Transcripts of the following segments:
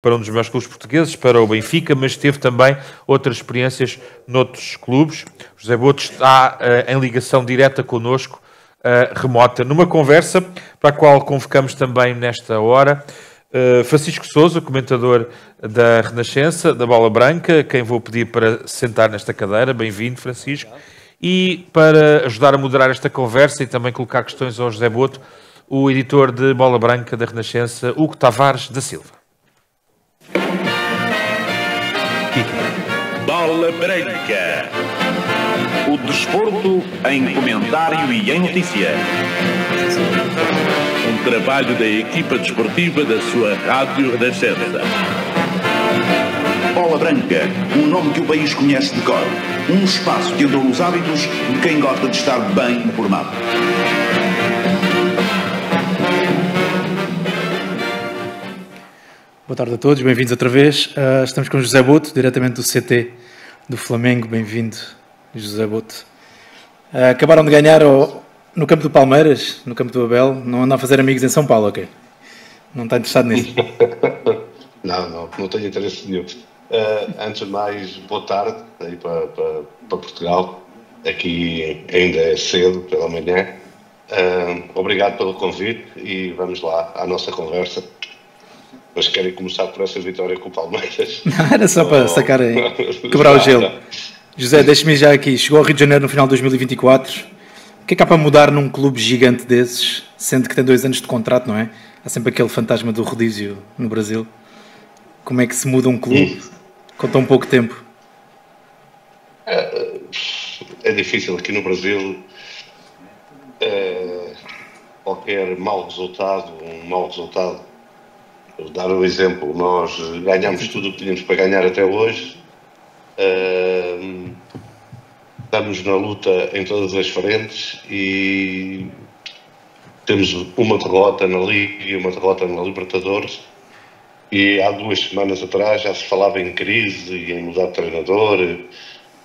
para um dos maiores clubes portugueses, para o Benfica, mas teve também outras experiências noutros clubes. José Boto está em ligação direta connosco, remota, numa conversa para a qual convocamos também nesta hora Francisco Sousa, comentador da Renascença, da Bola Branca, quem vou pedir para sentar nesta cadeira. Bem-vindo, Francisco. E para ajudar a moderar esta conversa e também colocar questões ao José Boto, o editor de Bola Branca da Renascença, Hugo Tavares da Silva. Bola Branca. O desporto em comentário e em notícia. Um trabalho da equipa desportiva da sua Rádio Renascença. Bola Branca, um nome que o país conhece de cor. Um espaço que entrou nos hábitos de quem gosta de estar bem informado. Boa tarde a todos, bem-vindos outra vez. Estamos com José Boto, diretamente do CT do Flamengo. Bem-vindo, José Boto. Acabaram de ganhar no campo do Palmeiras, no campo do Abel. Não andam a fazer amigos em São Paulo, ok? Não está interessado nisso? Não tenho interesse nenhum. Antes de mais, boa tarde aí para Portugal. Aqui ainda é cedo pela manhã. Obrigado pelo convite e vamos lá à nossa conversa. Mas querem começar por essa vitória com o Palmeiras? Era só para sacar aí, quebrar o gelo. José, deixe-me já aqui. Chegou ao Rio de Janeiro no final de 2024. O que é que há para mudar num clube gigante desses, sendo que tem 2 anos de contrato, não é? Há sempre aquele fantasma do rodízio no Brasil. Como é que se muda um clube com tão pouco tempo? É difícil aqui no Brasil. Qualquer mau resultado, vou dar um exemplo, nós ganhamos tudo o que tínhamos para ganhar até hoje, estamos na luta em todas as frentes e temos uma derrota na Liga e uma derrota na Libertadores, e há 2 semanas atrás já se falava em crise e em mudar de treinador.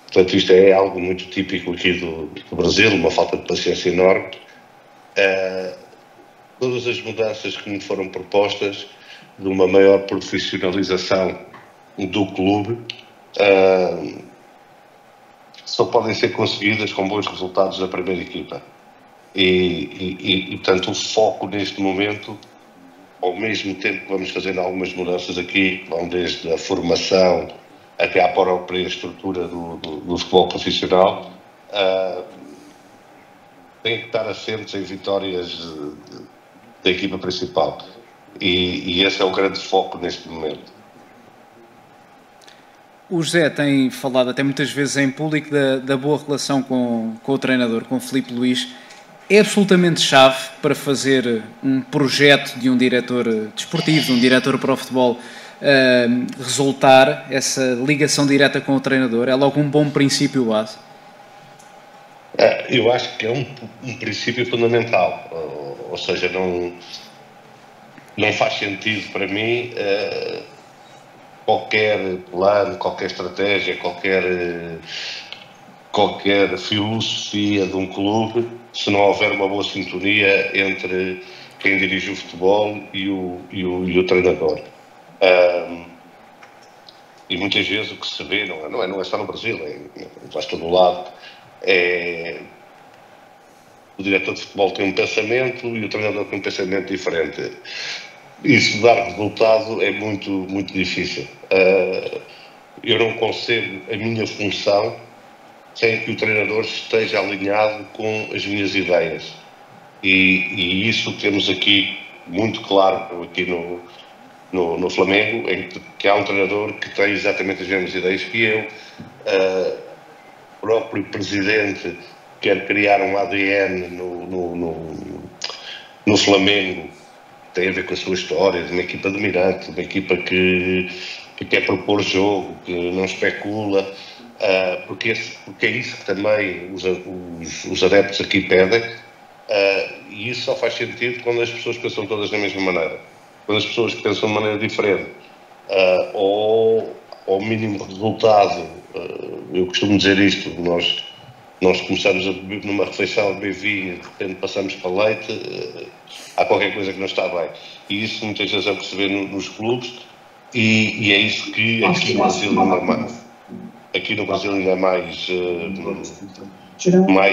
Portanto, isto é algo muito típico aqui do Brasil, uma falta de paciência enorme. Todas as mudanças que me foram propostas de uma maior profissionalização do clube só podem ser conseguidas com bons resultados da primeira equipa. E portanto, o foco neste momento, ao mesmo tempo que vamos fazendo algumas mudanças aqui, vão desde a formação até à própria estrutura do futebol profissional, tem que estar assentes em vitórias da equipa principal. E esse é o grande foco neste momento. O José tem falado até muitas vezes em público da boa relação com o treinador, com o Filipe Luís. É absolutamente chave para fazer um projeto de um diretor desportivo, de um diretor para o futebol, resultar essa ligação direta com o treinador? É logo um bom princípio base? Eu acho que é um princípio fundamental. Ou seja, não faz sentido para mim qualquer plano, qualquer estratégia, qualquer filosofia de um clube se não houver uma boa sintonia entre quem dirige o futebol e o treinador. E muitas vezes o que se vê, não é só no Brasil, faz todo o lado, o diretor de futebol tem um pensamento e o treinador tem um pensamento diferente. Isso dar resultado é muito, muito difícil. Eu não concebo a minha função sem que o treinador esteja alinhado com as minhas ideias. E isso temos aqui muito claro aqui no Flamengo, em que há um treinador que tem exatamente as mesmas ideias que eu. O próprio presidente quer criar um ADN no Flamengo, tem a ver com a sua história, de uma equipa dominante, de uma equipa que quer propor jogo, que não especula, porque é isso que também os adeptos aqui pedem, e isso só faz sentido quando as pessoas pensam todas da mesma maneira. Quando as pessoas pensam de maneira diferente, ou ao mínimo resultado, eu costumo dizer isto, nós começamos a beber numa refeição, a beber vinho, de repente passamos para leite, há qualquer coisa que não está bem. E isso muitas vezes é perceber nos clubes, E é isso que aqui no Brasil ainda é mais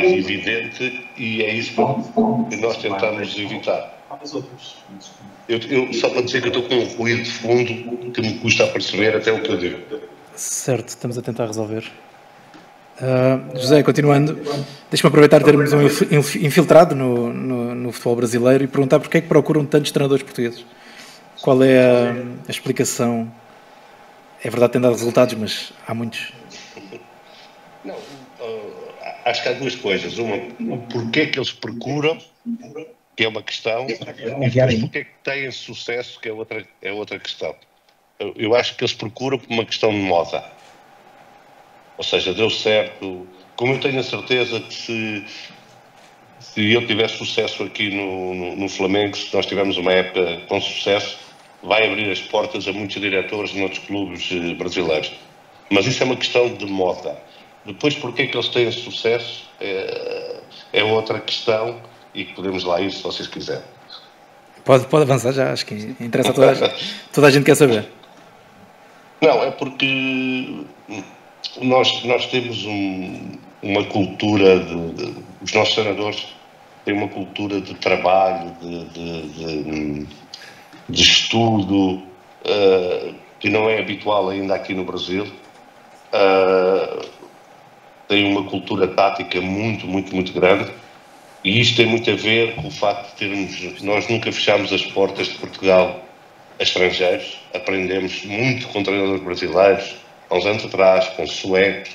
evidente, e é isso que nós tentamos evitar. Eu só para dizer que eu estou com um ruído de fundo que me custa a perceber até o que eu digo. Certo, estamos a tentar resolver. José, continuando, deixa-me aproveitar termos um infiltrado no futebol brasileiro e perguntar porque é que procuram tantos treinadores portugueses. Qual é a explicação? É verdade que tem dado resultados, mas há muitos. Não, acho que há duas coisas. Uma, porque é que eles procuram, que é uma questão, e depois porque é que têm sucesso, que é outra questão. Eu acho que eles procuram por uma questão de moda. Ou seja, deu certo. Como eu tenho a certeza que se eu tiver sucesso aqui no Flamengo, se nós tivermos uma época com sucesso, vai abrir as portas a muitos diretores noutros clubes brasileiros. Mas isso é uma questão de moda. Depois, porque é que eles têm sucesso, é outra questão, e podemos lá ir se vocês quiserem. Pode avançar já, acho que interessa a toda a gente. Toda a gente quer saber. Não, é porque nós temos uma cultura os nossos treinadores têm uma cultura de trabalho, de estudo, que não é habitual ainda aqui no Brasil. Tem uma cultura tática muito, muito, muito grande, e isto tem muito a ver com o facto de nós nunca fechámos as portas de Portugal a estrangeiros. Aprendemos muito com treinadores brasileiros, há uns anos atrás, com suecos,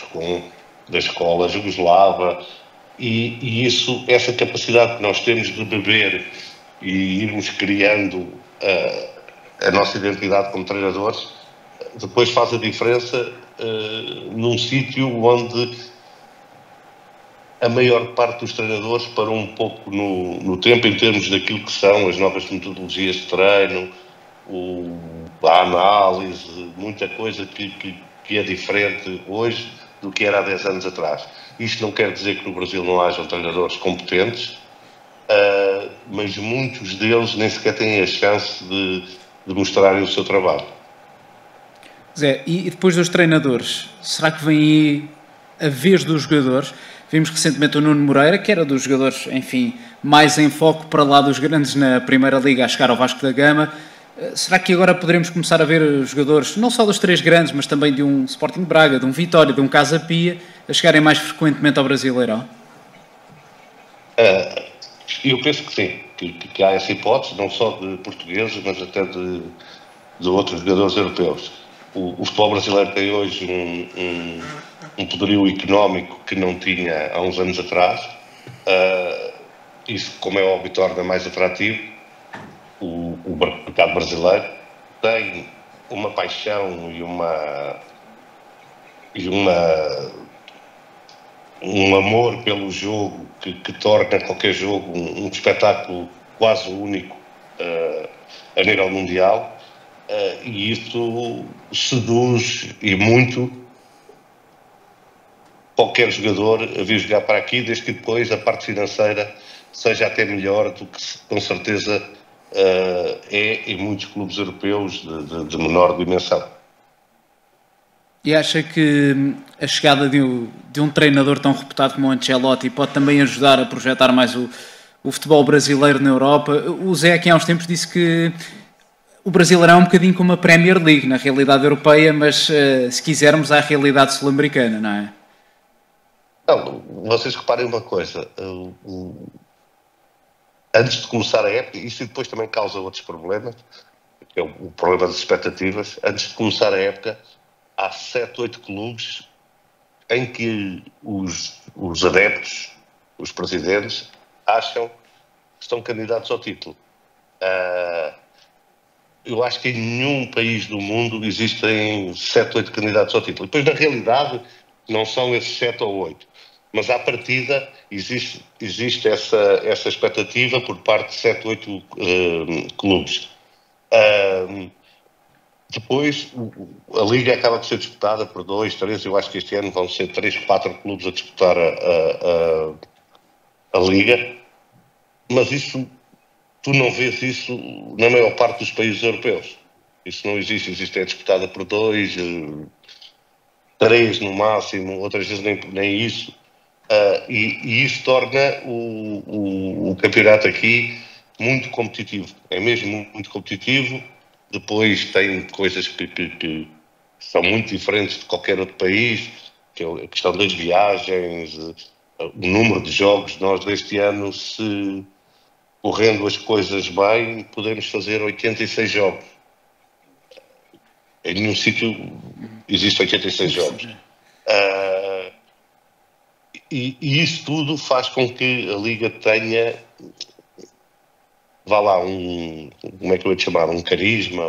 da escola jugoslava, e essa capacidade que nós temos de beber e irmos criando a nossa identidade como treinadores, depois faz a diferença num sítio onde a maior parte dos treinadores parou um pouco no tempo em termos daquilo que são as novas metodologias de treino, a análise, muita coisa que é diferente hoje do que era há 10 anos atrás. Isto não quer dizer que no Brasil não hajam treinadores competentes, mas muitos deles nem sequer têm a chance de mostrarem o seu trabalho. Zé, e depois dos treinadores, será que vem aí a vez dos jogadores? Vimos recentemente o Nuno Moreira, que era dos jogadores, enfim, mais em foco para lá dos grandes na Primeira Liga, a chegar ao Vasco da Gama. Será que agora poderemos começar a ver jogadores, não só dos três grandes, mas também de um Sporting Braga, de um Vitória, de um Casa Pia, a chegarem mais frequentemente ao Brasileirão? Eu penso que sim, que há essa hipótese, não só de portugueses, mas até de outros jogadores europeus. O futebol brasileiro tem hoje um poderio económico que não tinha há uns anos atrás. Isso, como é óbvio, torna mais atrativo o mercado brasileiro. Tem uma paixão e um amor pelo jogo que torna qualquer jogo um espetáculo quase único a nível mundial. E isso seduz e muito qualquer jogador a vir jogar para aqui, desde que depois a parte financeira seja até melhor do que com certeza é em muitos clubes europeus de menor dimensão. E acha que a chegada de um treinador tão reputado como o Ancelotti pode também ajudar a projetar mais o futebol brasileiro na Europa? O Zé aqui há uns tempos disse que o Brasileirão é um bocadinho como a Premier League na realidade europeia, mas se quisermos à realidade sul-americana, não é? Não, vocês reparem uma coisa, antes de começar a época, isso depois também causa outros problemas, que é o problema das expectativas. Antes de começar a época, há 7, 8 clubes em que os adeptos, os presidentes, acham que estão candidatos ao título. Eu acho que em nenhum país do mundo existem 7, 8 candidatos ao título. Depois, na realidade, não são esses 7 ou 8. Mas, à partida, existe essa expectativa por parte de 7, 8 clubes. Depois, a Liga acaba por ser disputada por 2, 3, eu acho que este ano vão ser 3, 4 clubes a disputar a Liga. Mas isso, tu não vês isso na maior parte dos países europeus. Isso não existe. Existe é disputada por 2, 3 no máximo, outras vezes nem isso. E isso torna o campeonato aqui muito competitivo. É mesmo muito competitivo. Depois tem coisas que são muito diferentes de qualquer outro país, que é a questão das viagens, o número de jogos. Nós deste ano, se correndo as coisas bem, podemos fazer 86 jogos. Em nenhum sítio existe 86 jogos. E isso tudo faz com que a Liga tenha, vá lá, como é que eu ia te chamar? Um carisma,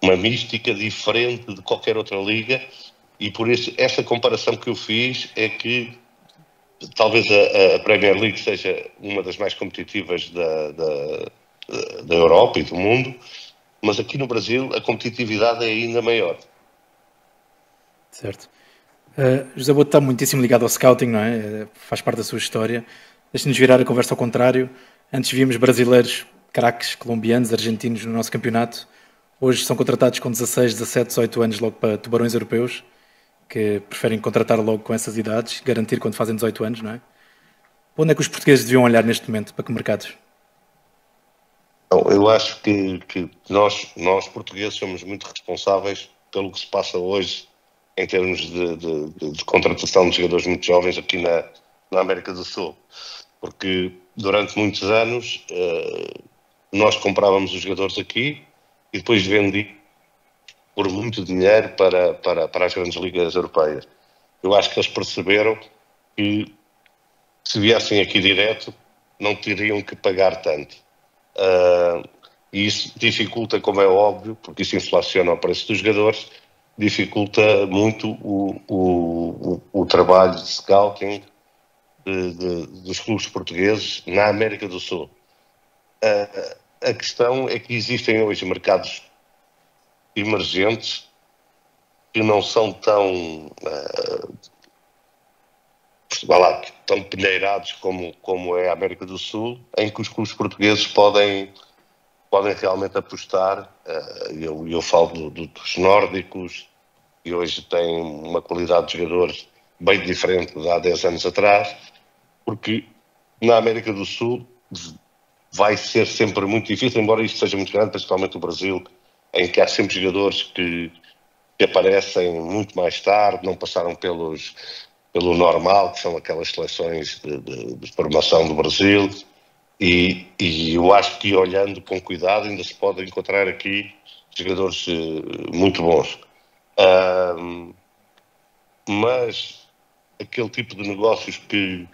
uma mística diferente de qualquer outra liga, e por isso essa comparação que eu fiz é que talvez a Premier League seja uma das mais competitivas da Europa e do mundo, mas aqui no Brasil a competitividade é ainda maior. Certo. José Boto está muitíssimo ligado ao scouting, não é? Faz parte da sua história. Deixe-nos virar a conversa ao contrário. Antes víamos brasileiros, craques, colombianos, argentinos no nosso campeonato. Hoje são contratados com 16, 17, 18 anos logo para tubarões europeus, que preferem contratar logo com essas idades, garantir quando fazem 18 anos, não é? Onde é que os portugueses deviam olhar neste momento? Para que mercados? Eu acho que nós portugueses somos muito responsáveis pelo que se passa hoje em termos de contratação de jogadores muito jovens aqui na América do Sul. Porque durante muitos anos nós comprávamos os jogadores aqui e depois vendíamos por muito dinheiro para as grandes ligas europeias. Eu acho que eles perceberam que se viessem aqui direto não teriam que pagar tanto. E isso dificulta, como é óbvio, porque isso inflaciona o preço dos jogadores, dificulta muito o trabalho de scouting dos clubes portugueses na América do Sul. A questão é que existem hoje mercados emergentes que não são tão tão peneirados como é a América do Sul, em que os clubes portugueses podem realmente apostar. Eu falo dos nórdicos, e hoje têm uma qualidade de jogadores bem diferente de há 10 anos atrás, porque na América do Sul vai ser sempre muito difícil, embora isto seja muito grande, principalmente o Brasil, em que há sempre jogadores que aparecem muito mais tarde, não passaram pelo normal, que são aquelas seleções de formação do Brasil, e eu acho que olhando com cuidado ainda se pode encontrar aqui jogadores muito bons. Mas aquele tipo de negócios que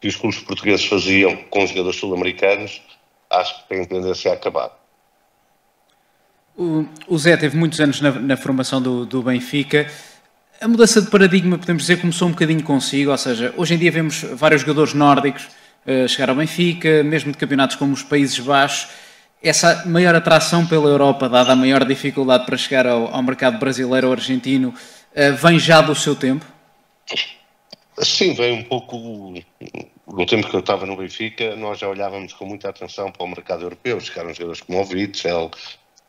os clubes portugueses faziam com os jogadores sul-americanos, acho que tem tendência a acabar. O Zé teve muitos anos na formação do Benfica. A mudança de paradigma, podemos dizer, começou um bocadinho consigo, ou seja, hoje em dia vemos vários jogadores nórdicos chegar ao Benfica, mesmo de campeonatos como os Países Baixos. Essa maior atração pela Europa, dada a maior dificuldade para chegar ao mercado brasileiro ou argentino, vem já do seu tempo? Sim, vem um pouco. No tempo que eu estava no Benfica, nós já olhávamos com muita atenção para o mercado europeu. Chegaram jogadores como o Witzel,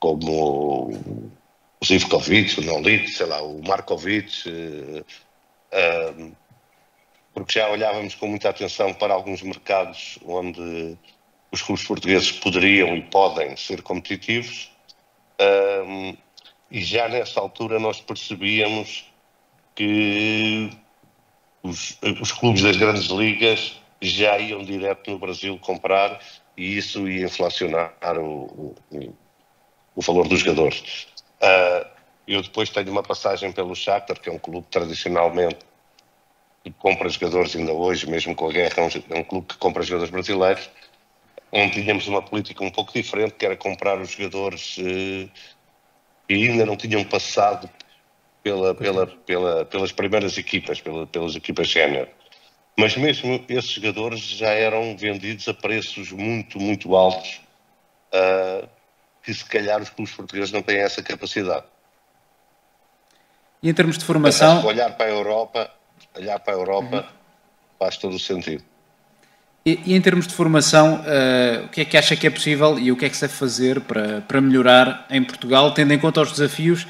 como o Zivkovic, o Nolito, sei lá, o Markovic, porque já olhávamos com muita atenção para alguns mercados onde os clubes portugueses poderiam e podem ser competitivos, e já nessa altura nós percebíamos que os clubes das grandes ligas já iam direto no Brasil comprar, e isso ia inflacionar o valor dos jogadores. Eu depois tenho uma passagem pelo Shakhtar, que é um clube tradicionalmente que compra jogadores ainda hoje, mesmo com a guerra, é um clube que compra jogadores brasileiros, onde tínhamos uma política um pouco diferente, que era comprar os jogadores que ainda não tinham passado pelas primeiras equipas, pelas equipas sénior. Mas mesmo esses jogadores já eram vendidos a preços muito, muito altos, que se calhar os clubes portugueses não têm essa capacidade. E em termos de formação... Olhar para a Europa faz todo o sentido. E em termos de formação, o que é que acha que é possível e o que é que se deve fazer para melhorar em Portugal, tendo em conta os desafios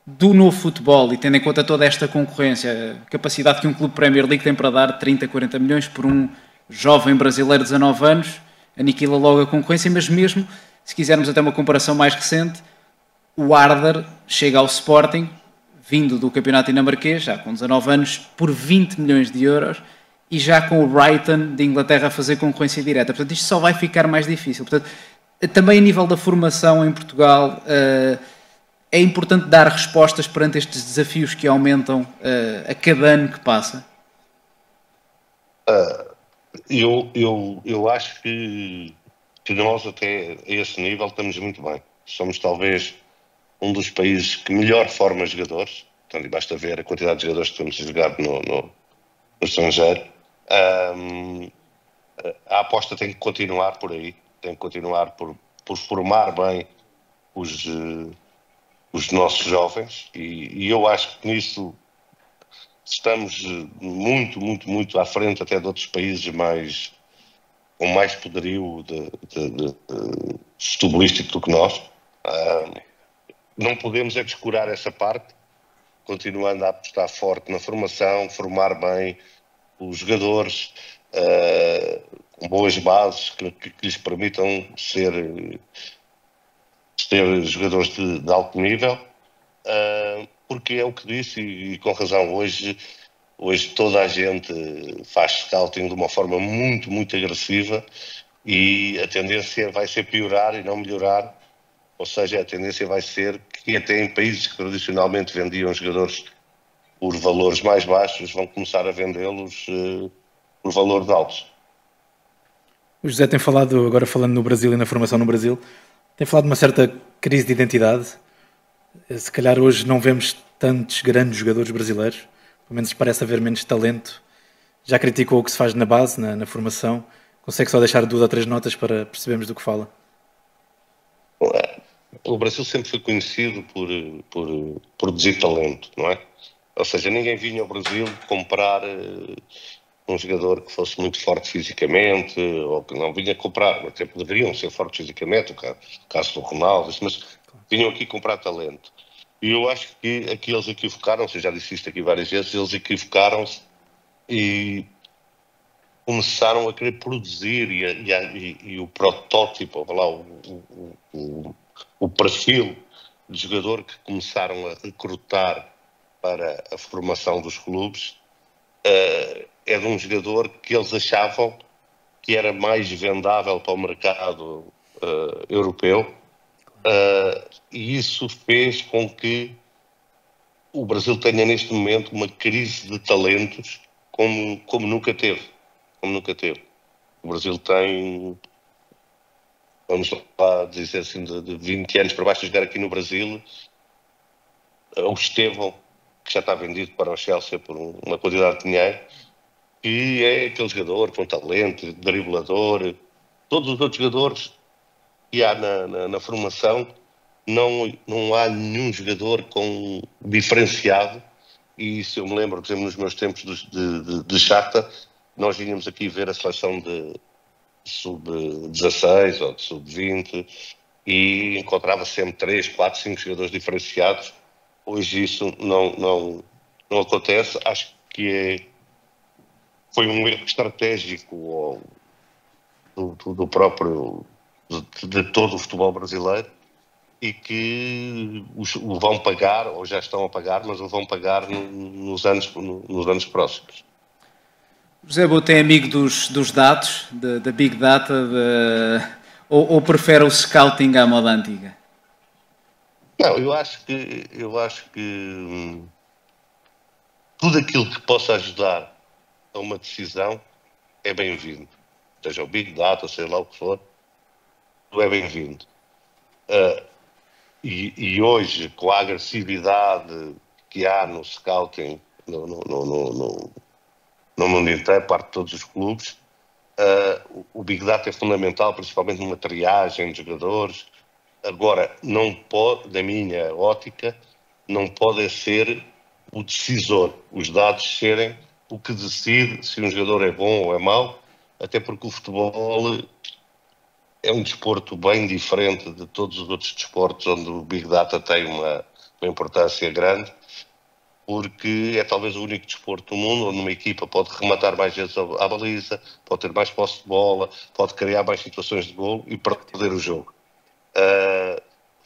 do novo futebol e tendo em conta toda esta concorrência, a capacidade que um clube Premier League tem para dar 30, 40 milhões por um jovem brasileiro de 19 anos, aniquila logo a concorrência, mas mesmo, se quisermos até uma comparação mais recente, o Arder chega ao Sporting, vindo do campeonato dinamarquês, já com 19 anos, por 20 milhões de euros, e já com o Brighton de Inglaterra a fazer concorrência direta. Portanto, isto só vai ficar mais difícil. Portanto, também a nível da formação em Portugal, é importante dar respostas perante estes desafios que aumentam a cada ano que passa. Eu acho que nós até a esse nível estamos muito bem. Somos talvez um dos países que melhor forma jogadores. Portanto, basta ver a quantidade de jogadores que temos a jogar no estrangeiro. A aposta tem que continuar por aí. Tem que continuar por formar bem os nossos jovens. E eu acho que nisso estamos muito, muito, muito à frente até de outros países com mais poderio futebolístico do que nós. Não podemos é descurar essa parte, continuando a apostar forte na formação, formar bem os jogadores com boas bases que lhes permitam ser jogadores de alto nível, porque é o que disse, e com razão, hoje toda a gente faz scouting de uma forma muito, muito agressiva e a tendência vai ser piorar e não melhorar. Ou seja, a tendência vai ser que até em países que tradicionalmente vendiam jogadores por valores mais baixos, vão começar a vendê-los por valores altos. O José tem falado, agora falando no Brasil e na formação no Brasil, tem falado de uma certa crise de identidade. Se calhar hoje não vemos tantos grandes jogadores brasileiros, pelo menos parece haver menos talento. Já criticou o que se faz na base, na formação. Consegue só deixar 2 ou 3 notas para percebermos do que fala? O Brasil sempre foi conhecido por produzir talento, não é? Ou seja, ninguém vinha ao Brasil comprar um jogador que fosse muito forte fisicamente, ou que não vinha comprar, até poderiam ser fortes fisicamente, o caso do Ronaldo, mas vinham aqui comprar talento. E eu acho que aqui eles equivocaram-se, eu já disse isto aqui várias vezes, eles equivocaram-se e começaram a querer produzir e o protótipo, lá, o perfil de jogador que começaram a recrutar para a formação dos clubes é de um jogador que eles achavam que era mais vendável para o mercado europeu, e isso fez com que o Brasil tenha neste momento uma crise de talentos como nunca teve. O Brasil tem, vamos lá dizer assim, de 20 anos para baixo a jogar aqui no Brasil, o Estevão, que já está vendido para o Chelsea por uma quantidade de dinheiro, que é aquele jogador com talento, driblador. Todos os outros jogadores que há na formação, não há nenhum jogador diferenciado. E se eu me lembro, por exemplo, nos meus tempos de Chata, nós vínhamos aqui ver a seleção de sub-16 ou de sub-20 e encontrava sempre 3, 4, 5 jogadores diferenciados. Hoje isso não acontece. Acho que foi um erro estratégico do próprio, de todo o futebol brasileiro, e que o vão pagar, ou já estão a pagar, mas o vão pagar nos anos próximos. José Boto é amigo dos dados, da Big Data, ou prefere o scouting à moda antiga? Não, eu acho que tudo aquilo que possa ajudar a uma decisão é bem-vindo. Seja o Big Data, seja lá o que for, tudo é bem-vindo. E hoje, com a agressividade que há no scouting no mundo inteiro, parte de todos os clubes, o Big Data é fundamental, principalmente numa triagem de jogadores. Agora, não pode, da minha ótica, não pode ser o decisor, os dados serem o que decide se um jogador é bom ou é mau, até porque o futebol é um desporto bem diferente de todos os outros desportos onde o Big Data tem uma importância grande, porque é talvez o único desporto do mundo onde uma equipa pode rematar mais vezes à baliza, pode ter mais posse de bola, pode criar mais situações de golo e perder o jogo.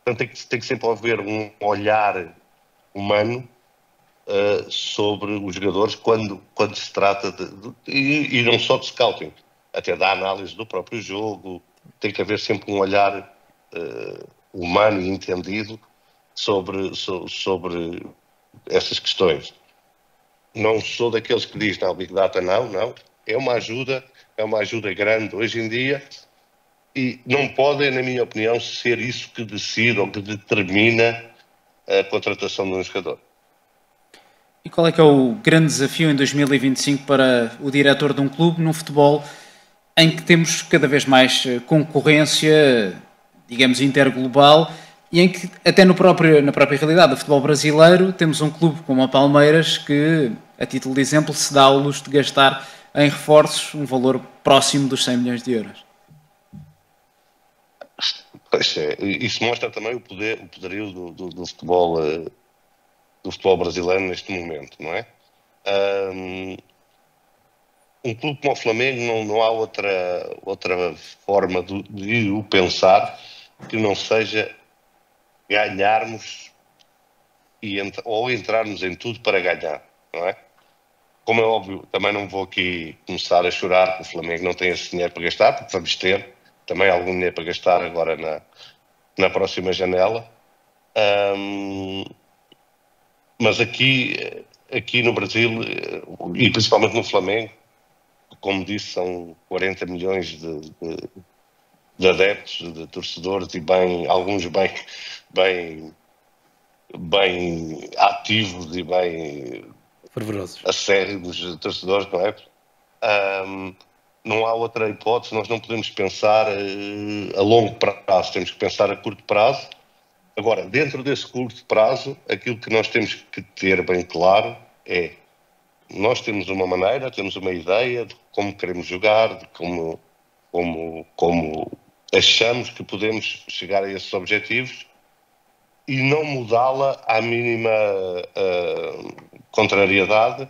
Portanto, tem que sempre haver um olhar humano sobre os jogadores quando se trata e não só de scouting, até da análise do próprio jogo. Tem que haver sempre um olhar humano e entendido sobre essas questões. Não sou daqueles que diz, não, Big Data não. É uma ajuda grande hoje em dia e não pode, na minha opinião, ser isso que decide ou que determina a contratação de um jogador. E qual é que é o grande desafio em 2025 para o diretor de um clube no futebol em que temos cada vez mais concorrência, digamos, interglobal, e em que até na própria realidade do futebol brasileiro temos um clube como a Palmeiras que, a título de exemplo, se dá ao luxo de gastar em reforços um valor próximo dos 100 milhões de euros? Pois é, isso mostra também o poderio do futebol brasileiro neste momento, não é? Um clube como o Flamengo não há outra forma de o pensar que não seja ganharmos ou entrarmos em tudo para ganhar, não é? Como é óbvio, também não vou aqui começar a chorar que o Flamengo não tem esse dinheiro para gastar, porque vamos ter também algum dinheiro para gastar agora na próxima janela. Mas aqui no Brasil, e principalmente no Flamengo, como disse, são 40 milhões de adeptos, de torcedores e alguns bem ativos e bem fervorosos, acérrimos torcedores, não é? Não há outra hipótese, nós não podemos pensar a longo prazo, temos que pensar a curto prazo. Agora, dentro desse curto prazo, aquilo que nós temos que ter bem claro é nós temos uma maneira, temos uma ideia de como queremos jogar, de como achamos que podemos chegar a esses objetivos e não mudá-la à mínima contrariedade,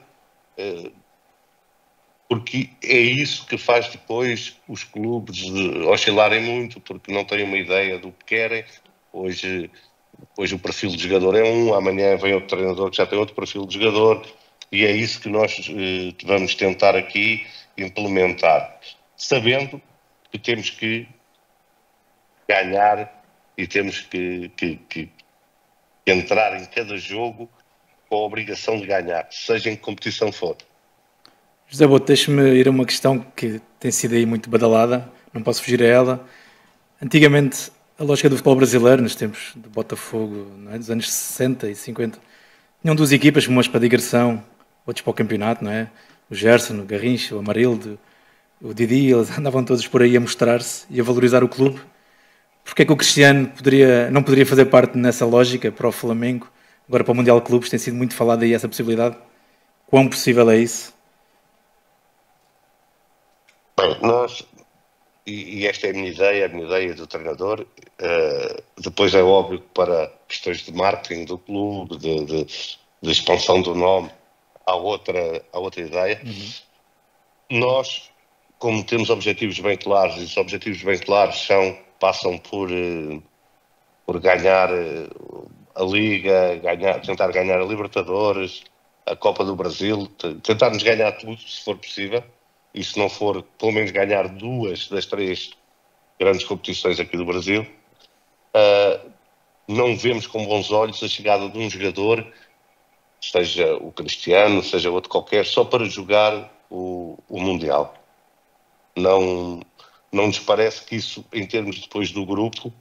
porque é isso que faz depois os clubes oscilarem muito, porque não têm uma ideia do que querem. Hoje o perfil de jogador é amanhã vem outro treinador que já tem outro perfil de jogador, e é isso que nós vamos tentar aqui implementar, sabendo que temos que ganhar e temos que entrar em cada jogo com a obrigação de ganhar, seja em que competição for. José Boto, deixe-me ir a uma questão que tem sido aí muito badalada, não posso fugir a ela. Antigamente, a lógica do futebol brasileiro, nos tempos do Botafogo, não é? Dos anos 60 e 50, tinham duas equipas, umas para digressão, outros para o campeonato, não é? O Gerson, o Garrincha, o Amarildo, o Didi, eles andavam todos por aí a mostrar-se e a valorizar o clube. Porque é que o Cristiano não poderia fazer parte nessa lógica para o Flamengo? Agora para o Mundial de Clubes tem sido muito falado aí essa possibilidade. Quão possível é isso? Bem, e esta é a minha ideia do treinador. Depois é óbvio que para questões de marketing do clube, de expansão do nome, há outra ideia. Nós, como temos objetivos bem claros, e os objetivos bem claros passam por ganhar a Liga, tentar ganhar a Libertadores, a Copa do Brasil, tentarmos ganhar tudo, se for possível, e se não for, pelo menos ganhar 2 das 3 grandes competições aqui do Brasil. Não vemos com bons olhos a chegada de um jogador, seja o Cristiano, seja outro qualquer, só para jogar o Mundial. Não nos parece que isso, em termos depois do grupo,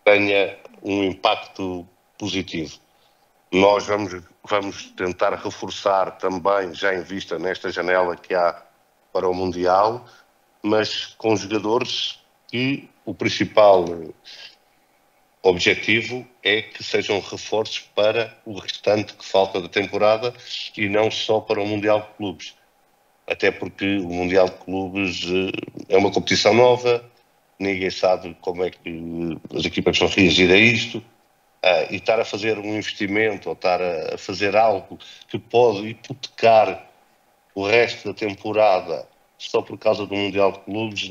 tenha um impacto positivo. Nós vamos tentar reforçar também, já em vista nesta janela que há para o Mundial, mas com jogadores que o principal objetivo é que sejam reforços para o restante que falta da temporada e não só para o Mundial de Clubes. até porque o Mundial de Clubes é uma competição nova, ninguém sabe como é que as equipas vão reagir a isto, e estar a fazer um investimento ou estar a fazer algo que pode hipotecar o resto da temporada só por causa do Mundial de Clubes,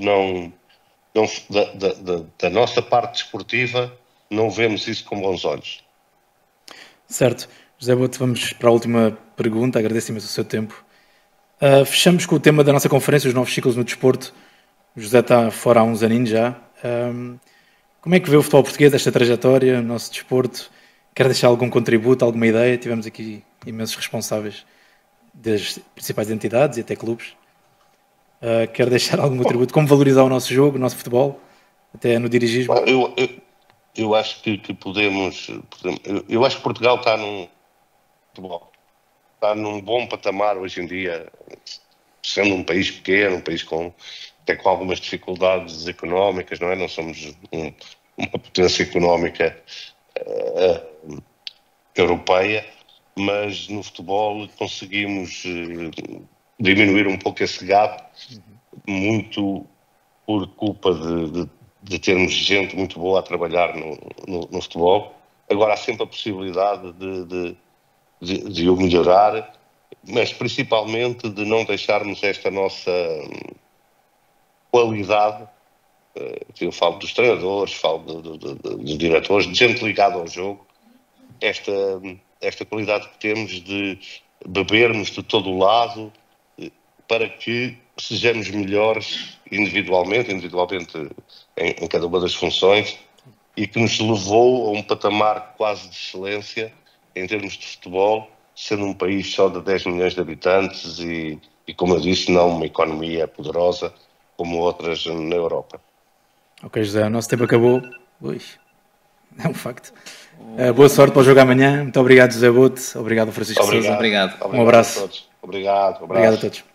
da nossa parte desportiva, não vemos isso com bons olhos. Certo. José Boto, vamos para a última pergunta. Agradeço imenso o seu tempo. Fechamos com o tema da nossa conferência, os novos ciclos no desporto. O José está fora há uns aninhos já. Como é que vê o futebol português, esta trajetória, o nosso desporto? Quer deixar algum contributo, alguma ideia? Tivemos aqui imensos responsáveis das principais entidades e até clubes. Quer deixar algum contributo? Como valorizar o nosso jogo, o nosso futebol? Até no dirigismo? Eu acho que podemos... Eu acho que Portugal está num bom patamar hoje em dia, sendo um país pequeno, um país até com algumas dificuldades económicas, não é? Não somos uma potência económica europeia, mas no futebol conseguimos diminuir um pouco esse gap, muito por culpa de termos gente muito boa a trabalhar no futebol. Agora há sempre a possibilidade de o melhorar, mas principalmente de não deixarmos esta nossa qualidade, eu falo dos treinadores, falo dos diretores, de gente ligada ao jogo, esta qualidade que temos de bebermos de todo o lado para que sejamos melhores individualmente em cada uma das funções, e que nos levou a um patamar quase de excelência em termos de futebol, sendo um país só de 10 milhões de habitantes e, como eu disse, não uma economia poderosa como outras na Europa. Ok, José, o nosso tempo acabou. Ui, é um facto. Boa sorte para o jogo amanhã. Muito obrigado, José Boto. Obrigado, Francisco Sousa. Obrigado. Um abraço. A todos. Obrigado. Obrigado a todos.